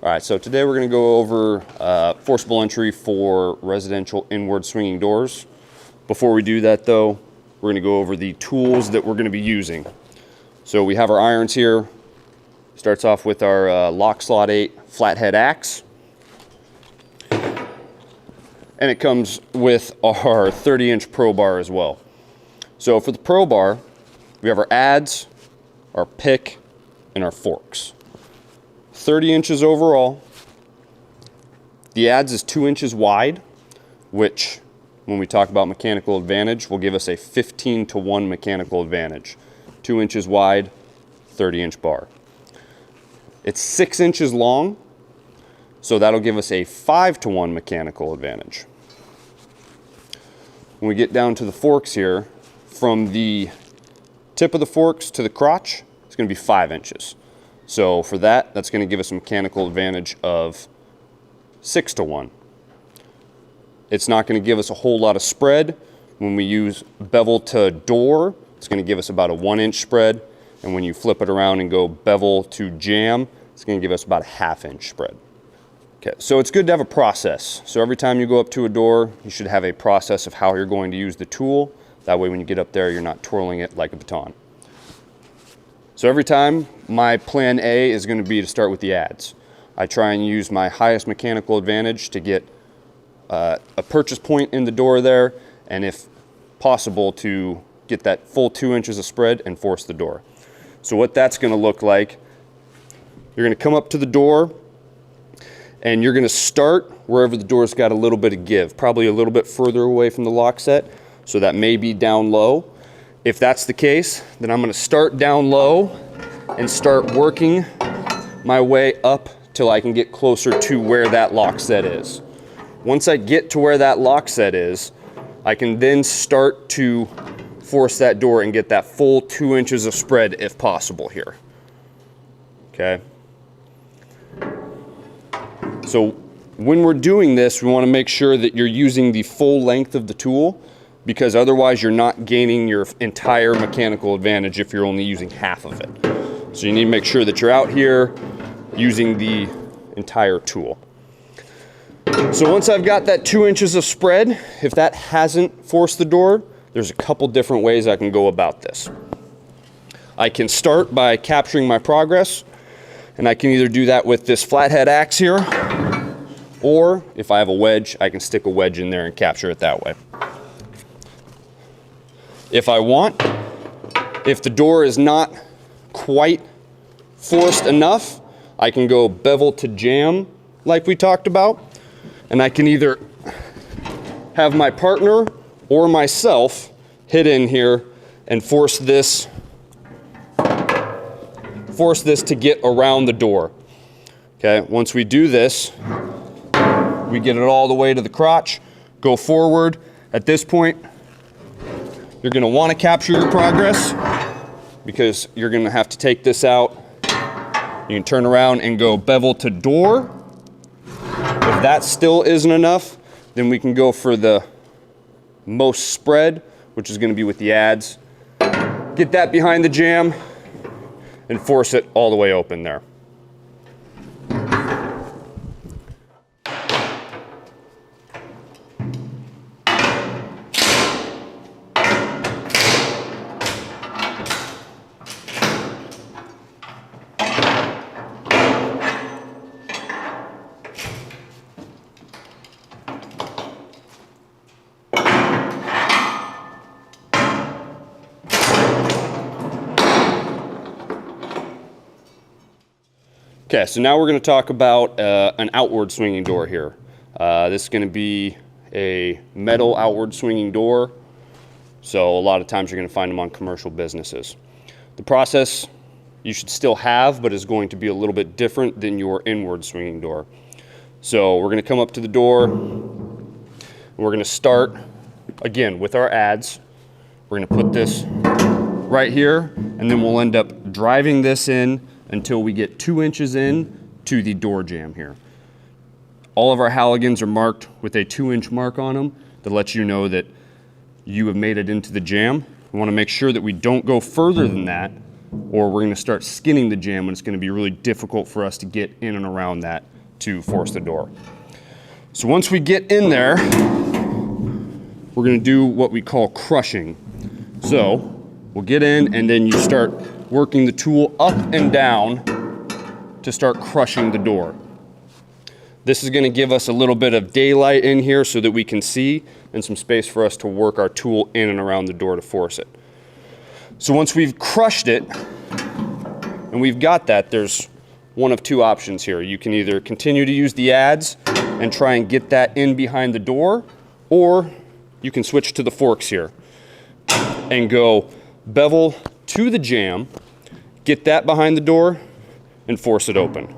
All right, so today we're going to go over forcible entry for residential inward swinging doors. Before we do that though, we're going to go over the tools that we're going to be using. So we have our irons here. Starts off with our lock slot 8 flathead axe. And it comes with our 30-inch pro bar as well. So for the pro bar, we have our adze, our pick, and our forks. 30 inches overall. The adze is 2 inches wide, which when we talk about mechanical advantage will give us a 15-to-1 mechanical advantage. 2 inches wide, 30-inch bar. It's 6 inches long, so that'll give us a 5-to-1 mechanical advantage. When we get down to the forks here, from the tip of the forks to the crotch, it's going to be 5 inches. So for that, that's going to give us a mechanical advantage of 6-to-1. It's not going to give us a whole lot of spread. When we use bevel to door, it's going to give us about a 1-inch spread. And when you flip it around and go bevel to jamb, it's going to give us about a 1/2-inch spread. Okay, so it's good to have a process. So every time you go up to a door, you should have a process of how you're going to use the tool. That way when you get up there, you're not twirling it like a baton. So every time, my plan A is going to be to start with the adze. I try and use my highest mechanical advantage to get a purchase point in the door there, and if possible to get that full 2 inches of spread and force the door. So what that's going to look like, you're going to come up to the door and you're going to start wherever the door's got a little bit of give, probably a little bit further away from the lock set, so that may be down low. If that's the case, then I'm going to start down low and start working my way up till I can get closer to where that lock set is. Once I get to where that lock set is, I can then start to force that door and get that full 2 inches of spread if possible here. Okay. So when we're doing this, we want to make sure that you're using the full length of the tool, because otherwise you're not gaining your entire mechanical advantage if you're only using half of it. So you need to make sure that you're out here using the entire tool. So once I've got that 2 inches of spread, if that hasn't forced the door, there's a couple different ways I can go about this. I can start by capturing my progress, and I can either do that with this flathead axe here, or if I have a wedge, I can stick a wedge in there and capture it that way. If I want, if the door is not quite forced enough, I can go bevel to jamb like we talked about, and I can either have my partner or myself hit in here and force this to get around the door. Okay, once we do this, we get it all the way to the crotch, go forward. At this point, you're going to want to capture your progress because you're going to have to take this out. You can turn around and go bevel to door. If that still isn't enough, then we can go for the most spread, which is going to be with the adze. Get that behind the jamb and force it all the way open there. Okay, so now we're going to talk about an outward swinging door here. This is going to be a metal outward swinging door, so a lot of times you're going to find them on commercial businesses. The process you should still have, but is going to be a little bit different than your inward swinging door. So we're going to come up to the door, and we're going to start, again, with our adze. We're going to put this right here, and then we'll end up driving this in until we get 2 inches in to the door jamb here. All of our Halligans are marked with a 2-inch mark on them that lets you know that you have made it into the jamb. We want to make sure that we don't go further than that, or we're going to start skinning the jamb, and it's going to be really difficult for us to get in and around that to force the door. So once we get in there, we're gonna do what we call crushing. So we'll get in and then you start working the tool up and down to start crushing the door. This is gonna give us a little bit of daylight in here so that we can see and some space for us to work our tool in and around the door to force it. So once we've crushed it and we've got that, there's one of two options here. You can either continue to use the adze and try and get that in behind the door, or you can switch to the forks here and go bevel to the jamb, get that behind the door, and force it open.